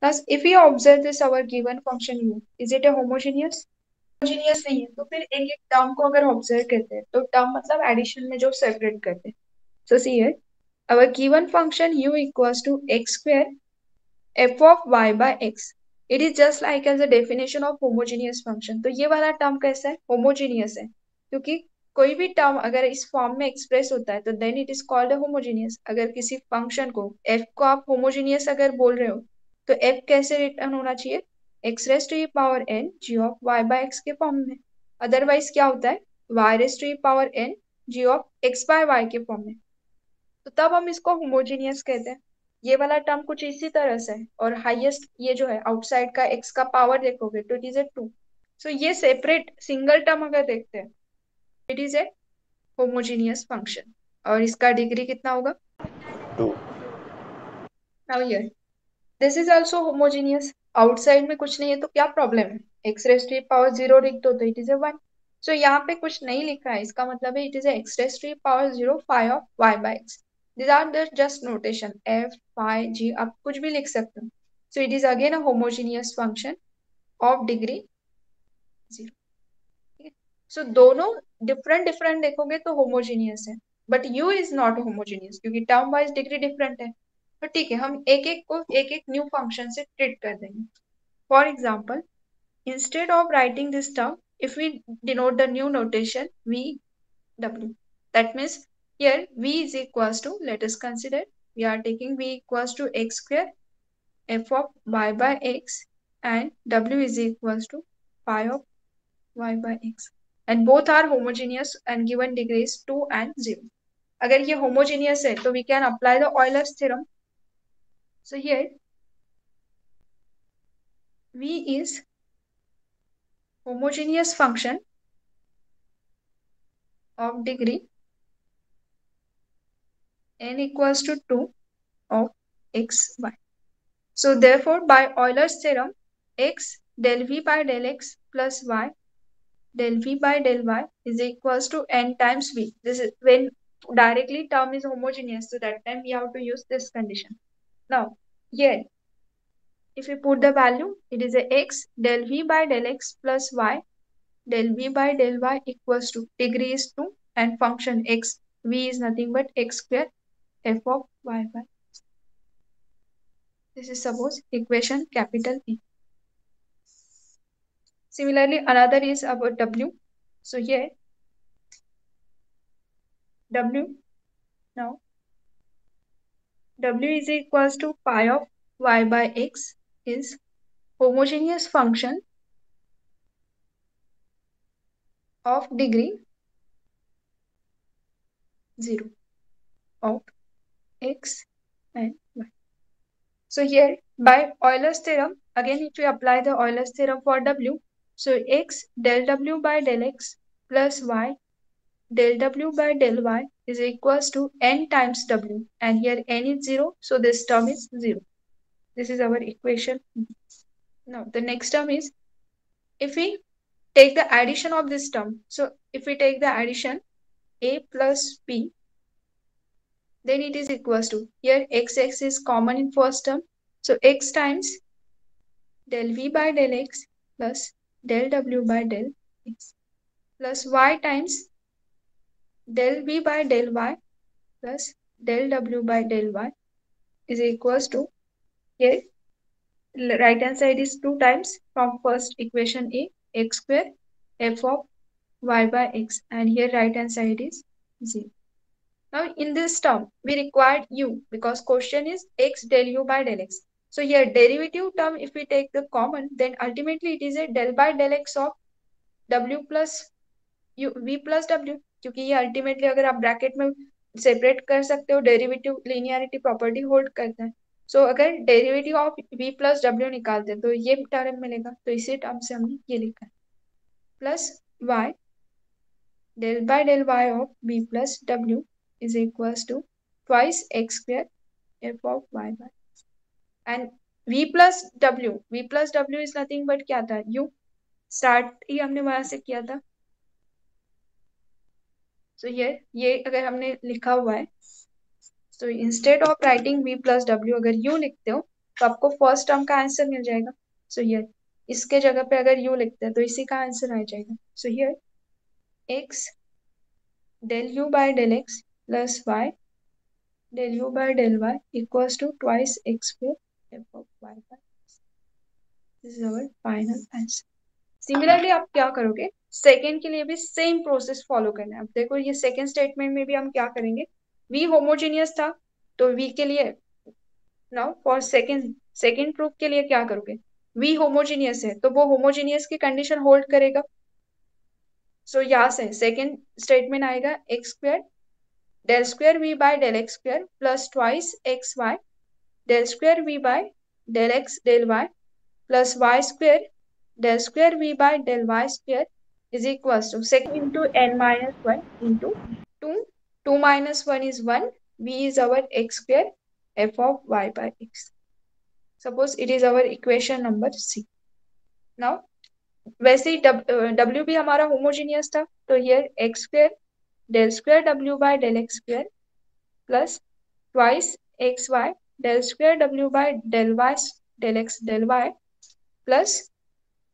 Thus, if we observe this our given function u, is it a homogeneous? Homogeneous नहीं है, तो फिर एक एक टर्म को अगर ऑब्जर्व करते हैं तो टर्म मतलब एडिशन में जो सेपरेट करते हैं. So see here, our given function u equals to x square f of y by x. It is just like as a definition of homogeneous function. तो ये वाला टर्म कैसा है? होमोजीनियस है, क्योंकि कोई भी टर्म अगर इस फॉर्म में एक्सप्रेस होता है तो then it is called a homogeneous. अगर किसी फंक्शन को f को आप होमोजीनियस अगर बोल रहे हो तो f कैसे रिटर्न होना चाहिए? x raise to power n g of y by x के फॉर्म में. अदरवाइज क्या होता है? y raise to power n g of x by y के फॉर्म में. तो तब हम इसको होमोजीनियस कहते हैं. ये वाला टर्म कुछ इसी तरह से है, और हाईएस्ट ये जो है आउटसाइड का x का पावर देखोगे तो इट इज ए 2. सो ये सेपरेट सिंगल टर्म अगर देखते हैं it is a homogeneous function. और इसका डिग्री कितना होगा? 2. Now here this is also homogeneous. Outside में कुछ नहीं है तो क्या प्रॉब्लम है? x रेस टू पावर 0 लिख दो तो इट इज ए 1. सो यहाँ पे कुछ नहीं लिखा है, इसका मतलब है it is x raise to power 0 phi of y by x. These are the just notation f, phi, g, आप कुछ भी लिख सकते हो. So it is again a homogeneous function of degree 0. ठीक है. So दोनों different different देखोगे तो homogeneous है, but u is not homogeneous क्योंकि term wise degree different है. तो ठीक है, हम एक एक को एक एक न्यू फंक्शन से ट्रीट कर देंगे. For example, instead of writing this term, if we denote the new notation v w, that means here v is equals to, let us consider, we are taking v equals to x square f of y by x and w is equals to phi of y by x, and both are homogeneous and given degrees 2 and 0. अगर ये homogeneous है तो we can apply the Euler's theorem. So here v is homogeneous function of degree n equals to 2 of x, y. So therefore, by Euler's theorem, x del v by del x plus y del v by del y is equals to n times v. This is when directly term is homogeneous, so that time we have to use this condition. Now, here, if we put the value, it is a x del v by del x plus y del v by del y equals to, degree is 2 and function x, v is nothing but x square f of y by. This is suppose equation capital E. Similarly, another is about w. So here w, now w is equals to pi of y by x is homogeneous function of degree 0 of x and y. So here by Euler's theorem, again if we apply the Euler's theorem for w, so x del w by del x plus y del w by del y is equals to n times w, and here n is 0, so this term is 0. This is our equation. Now the next term is, if we take the addition of this term, so if we take the addition a plus b, then it is equals to, here x is common in first term, so x times del v by del x plus del w by del x plus y times del v by del y plus del w by del y is equals to, here right hand side is 2 times from first equation a, x square f of y by x, and here right hand side is 0. Now in this term we required u because question is x del u by del x. So here derivative term if we take the common, then ultimately it is a del by del x of w plus u v plus w, क्योंकि ये ultimately अगर आप bracket में separate कर सकते हो, derivative linearity property hold करता है. सो अगर derivative of v plus W निकालते हैं तो ये टर्म मिलेगा, तो इसी टर्म से हमने ये लिखा है plus y del by del y of v plus w is equals to twice x square f of y by, and v plus w is nothing but क्या था? u. स्टार्ट ही हमने वहां से किया था. So ये अगर हमने लिखा हुआ है, so instead of writing v plus w अगर u लिखते हो तो आपको फर्स्ट टर्म का आंसर मिल जाएगा. सो हियर इसके जगह पे अगर u लिखते हैं तो इसी का आंसर आ जाएगा. So here x del u by del x plus y del u by del y equals to twice x square f of y by x. This is our final answer. Similarly आप क्या करोगे, second के लिए भी same process follow करना है. अब देखो ये सेकेंड स्टेटमेंट में भी हम क्या करेंगे, v होमोजीनियस था तो v के लिए नाउ फॉर सेकेंड प्रूफ के लिए क्या करोगे, v होमोजीनियस है तो वो होमोजीनियस की कंडीशन होल्ड करेगा. सो यहाँ से सेकेंड स्टेटमेंट आएगा x square del square v by del x square plus twice xy del square v by del x del y plus y square del square v by del y square is equals to second into n minus 1 into 2. 2 minus 1 is 1. V is our x square f of y by x. Suppose it is our equation number C. Now वैसे ही w भी हमारा homogeneous था तो ये x square del square w by del x square plus twice xy del square w by del y del x del y plus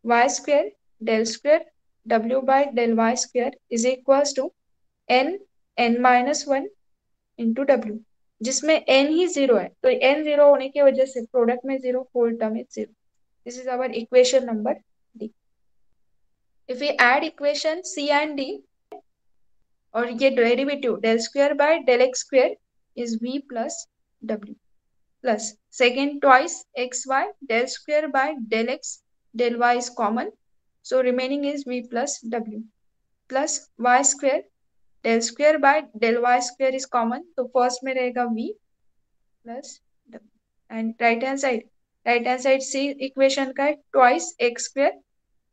y square del square w by del y square is equals to n minus 1 into w, जिसमें n ही 0 है तो n 0 होने की वजह से product में 0, whole term is 0. This is our equation number D. If we add equation C and D और ये derivative del square by del x square is v plus w plus second twice xy del square by del x del y is common, so remaining is v plus w plus y square del square by del y square is common, तो first में रहेगा v plus w and right hand side c equation का twice x square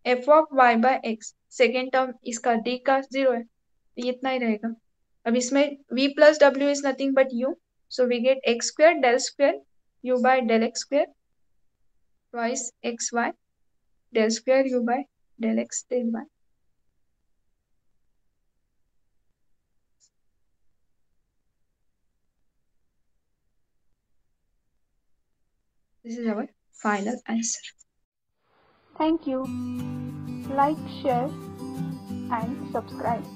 f of y by x. Second term इसका d का 0 है ये इतना ही रहेगा. अब इसमें v plus w is nothing but u, so we get x square del square u by del x square twice xy del square u by del x del y. This is our final answer. Thank you. Like, share and subscribe.